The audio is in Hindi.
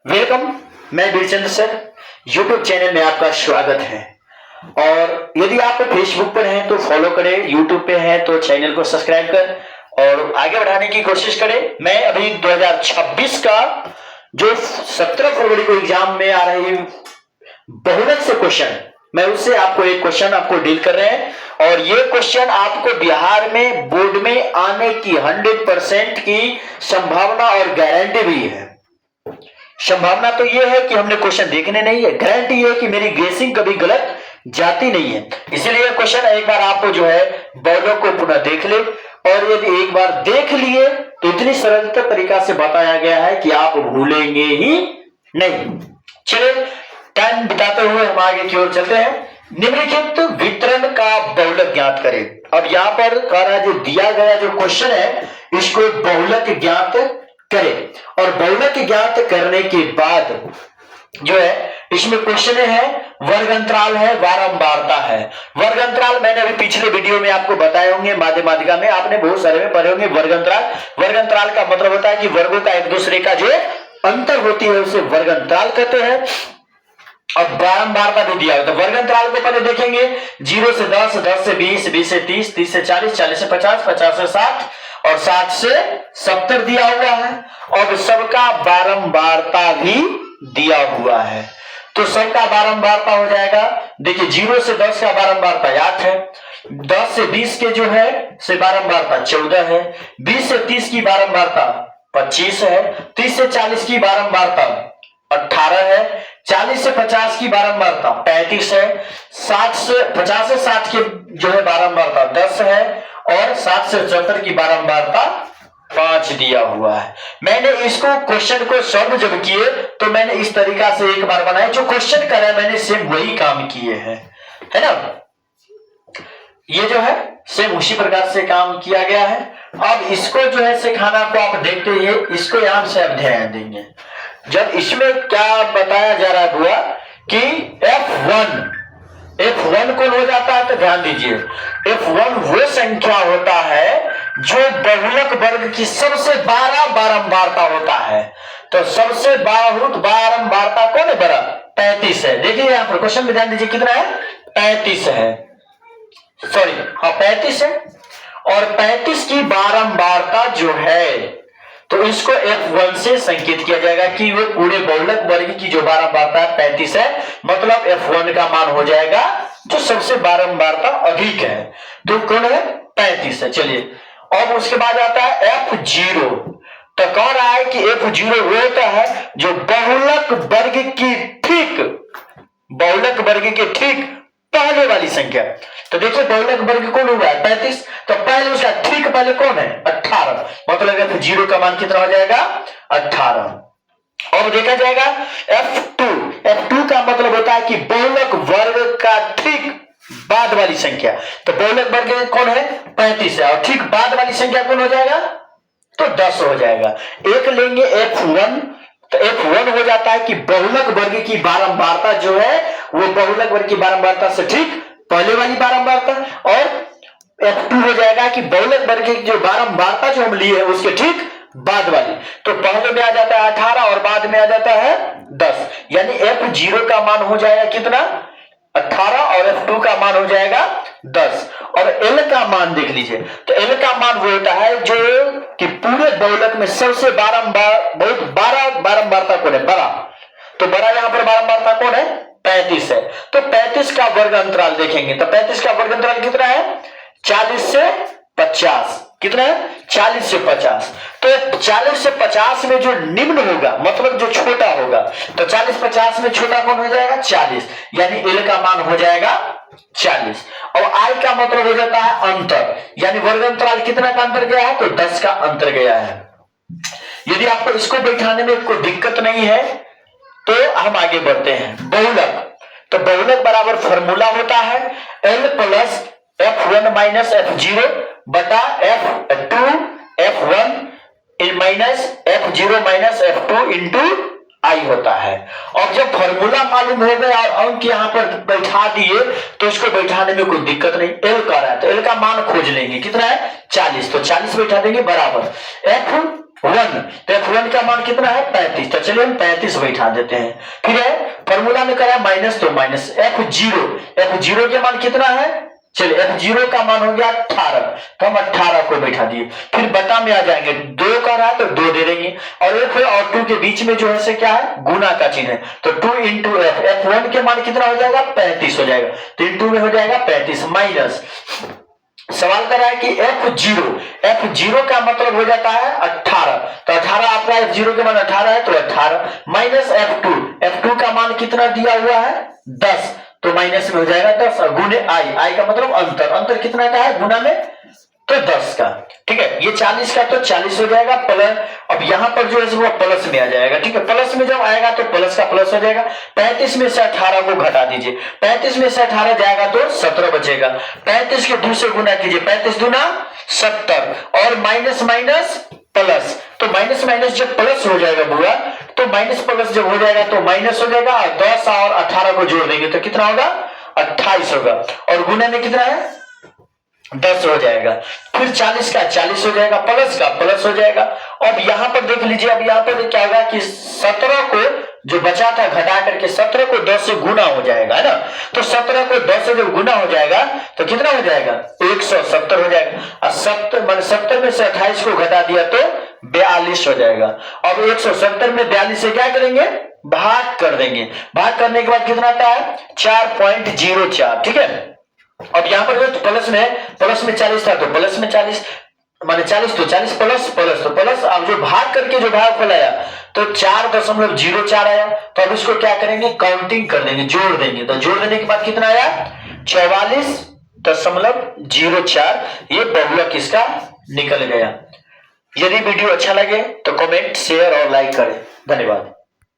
वेलकम। मैं बीरचंद्र सर, यूट्यूब चैनल में आपका स्वागत है। और यदि आप फेसबुक पर हैं तो फॉलो करें, यूट्यूब पे हैं तो चैनल को सब्सक्राइब कर और आगे बढ़ाने की कोशिश करें। मैं अभी 2026 का जो 17 फरवरी को एग्जाम में आ रही बहुलक से क्वेश्चन, मैं उससे आपको एक क्वेश्चन आपको डील कर रहे हैं। और ये क्वेश्चन आपको बिहार में बोर्ड में आने की 100% की संभावना और गारंटी भी है। संभावना तो यह है कि हमने क्वेश्चन देखने नहीं है, गारंटी है कि मेरी गेसिंग कभी गलत जाती नहीं है। इसीलिए क्वेश्चन एक बार आपको जो है बहुलक को पुनः देख ले, और यदि एक बार देख लिए तो इतनी सरलता तरीका से बताया गया है कि आप भूलेंगे ही नहीं। चलिए टाइम बिताते हुए हम आगे की ओर चलते हैं। निम्नलिखित वितरण का बहुलक ज्ञात करें। अब यहां पर कह रहा है जो दिया गया जो क्वेश्चन है इसको बहुलक ज्ञात करें, और बहुलक ज्ञात करने के बाद जो है इसमें क्वेश्चन है वर्ग अंतराल है, बारंबारता है। वर्ग अंतराल मैंने अभी पिछले वीडियो में आपको बताए होंगे, माध्यमिका में आपने बहुत सारे में पढ़े होंगे। वर्ग अंतराल, वर्ग अंतराल का मतलब होता है कि वर्गों का एक दूसरे का जो अंतर होती है उसे वर्ग अंतराल कहते हैं। अब बारंबारता भी दिया होता है। वर्ग अंतराल को पहले देखेंगे, 0 से 10, 10 से 20, 20 से 30, 30 से 40, 40 से 50, 50 से 60 और 60 से 70 दिया हुआ है। और सबका बारंबारता भी दिया हुआ है, तो सबका बारंबारता हो जाएगा। देखिए 0 से 10 का बारंबारता 8 है, 10 से 20 के जो है से बारंबारता 14 है, 20 से 30 की बारंबारता 25 है, 30 से 40 की बारंबारता 18 है, 40 से 50 की बारंबारता 35 है, 50 से 60 की जो है बारंबारता 10 है, और 60 से 70 की बारंबारता 5 दिया हुआ है। मैंने इसको क्वेश्चन को सॉल्व जब किए तो मैंने इस तरीका से एक बार बनाया, जो क्वेश्चन करा मैंने सेम वही काम किए हैं, है ना। ये जो है सेम उसी प्रकार से काम किया गया है। अब इसको जो है सिखाना को आप देखते ही इसको यहां से आप ध्यान देंगे। जब इसमें क्या बताया जा रहा हुआ कि F1 कौन हो जाता है, तो ध्यान दीजिए F1 वो संख्या होता है जो बहुलक वर्ग की सबसे बारंबारता होता है। तो सबसे बहुत बारंबारता कौन है, बड़ा 35 है। देखिए यहां पर क्वेश्चन में ध्यान दीजिए कितना है, 35 है, सॉरी हाँ 35 है। और 35 की बारंबारता जो है तो इसको F1 से संकेत किया जाएगा कि वो पूरे बहुलक वर्ग की जो बारंबारता 35 है, मतलब F1 का मान हो जाएगा जो सबसे बारंबारता अधिक है, तो कौन है 35 है। चलिए अब उसके बाद आता है F0। तो कह रहा है कि F0 वो होता है जो बहुलक वर्ग के ठीक पहले वाली संख्या। तो देखिए बहुलक वर्ग कौन हुआ है 35, तो पहले उसका ठीक पहले कौन है 18, मतलब F0 का मान कितना हो जाएगा 18। और देखा जाएगा F2 का मतलब होता है कि बहुलक वर्ग का ठीक बाद वाली संख्या। तो बहुलक वर्ग कौन है 35 है, और ठीक बाद वाली संख्या कौन हो जाएगा, तो 10 हो जाएगा। एक लेंगे F1, तो F1 हो जाता है कि बहुलक वर्ग की बारंबारता जो है वो बहुलक वर्ग की बारंबारता से ठीक पहले वाली बारंबारता, और F2 हो जाएगा कि बहुलक वर्ग की जो बारंबारता जो हम लिए है उसके ठीक बाद वाली। तो पहले में आ जाता है 18 और बाद में आ जाता है 10, यानी F0 का मान हो जाएगा कितना 18 और F2 का मान हो जाएगा 10। और L का मान देख लीजिए, तो L का मान वो होता है जो कि पूरे बहुलक में सबसे बारंबारता कौन है, बड़ा। तो बड़ा यहां पर बारंबारता कौन है 35 है। तो 35 का वर्ग अंतराल देखेंगे, तो 35 का वर्ग अंतराल कितना है 40 से 50, कितना है 40 से 50। तो 40 से 50 में जो निम्न होगा मतलब जो छोटा होगा, तो 40-50 में छोटा कौन हो जाएगा 40, यानी L का मान हो जाएगा 40। और I का मतलब हो जाता है अंतर, यानी वर्ग अंतराल कितना का अंतर गया है, तो 10 का अंतर गया है। यदि आपको इसको बैठाने में कोई दिक्कत नहीं है तो हम आगे बढ़ते हैं। बहुलक, तो बहुलक बराबर फॉर्मूला होता है L plus F1 minus F0 बटा F1 minus F0 minus F2 into I होता है। और जब फॉर्मूला मालूम हो गया और अंक यहां पर बैठा दिए तो इसको बैठाने में कोई दिक्कत नहीं। L का रहा है तो L का मान खोज लेंगे, कितना है 40, तो 40 बैठा देंगे बराबर 1, तो F1 का मान कितना है 35, तो चलिए हम 35 बैठा देते हैं। फिर है फॉर्मूला में करा माइनस, तो माइनस F0 के मान कितना है, चलिए F0 का मान हो गया 18, तो हम 18 को बैठा दिए। फिर बता में आ जाएंगे, 2 का रहा तो 2 दे देंगे, और F और 2 के बीच में जो है से क्या है, गुना का चिन्ह है, तो 2 इंटू F, F1 के मान कितना हो जाएगा 35 हो जाएगा, तो इंटू में हो जाएगा 35 माइनस, सवाल कर रहा है कि F0 का मतलब हो जाता है 18, तो 18 आपका F0 के मान 18 है, तो 18 माइनस F2 का मान कितना दिया हुआ है 10, तो माइनस में हो जाएगा 10, और गुने आई का मतलब अंतर कितना का है गुना में, तो 10 का, ठीक है। ये 40 का तो 40 हो जाएगा प्लस, अब यहां पर जो है वो प्लस में आ जाएगा, ठीक है। प्लस में जब आएगा तो प्लस का प्लस हो जाएगा। 35 में से 18 को घटा दीजिए, 35 में से 18 जाएगा तो 17 बचेगा। 35 के 2 से गुना कीजिए, 35 दूना 70, और माइनस माइनस प्लस, तो माइनस माइनस जब प्लस हो जाएगा बुआ, तो माइनस प्लस जब हो जाएगा तो माइनस हो जाएगा, 10 और 18 को जोड़ देंगे तो कितना होगा 28 होगा, और गुना में कितना है 10 हो जाएगा। फिर 40 का 40 हो जाएगा, प्लस का प्लस हो जाएगा। अब यहां पर देख लीजिए, अब यहां पर क्या होगा कि 17 को जो बचा था घटा करके 17 को 10 से गुना हो जाएगा, है ना, तो 17 को 10 से जब गुना हो जाएगा तो कितना हो जाएगा 170 हो जाएगा, और 70 में से 28 को घटा दिया तो 42 हो जाएगा। अब 170 में 42 से क्या करेंगे, भाग कर देंगे, भाग करने के बाद कितना आता है 4.04, ठीक है। अब यहां पर जो प्लस में 40 था तो प्लस में 40 माने 40, तो 40 प्लस तो प्लस, अब जो भाग करके जो भाग फैलाया तो 4.04 आया, तो अब इसको क्या करेंगे काउंटिंग कर देंगे, जोड़ देंगे, तो जोड़ देने के बाद कितना आया 44.04, ये बहुलक इसका निकल गया। यदि वीडियो अच्छा लगे तो कमेंट शेयर और लाइक करें, धन्यवाद।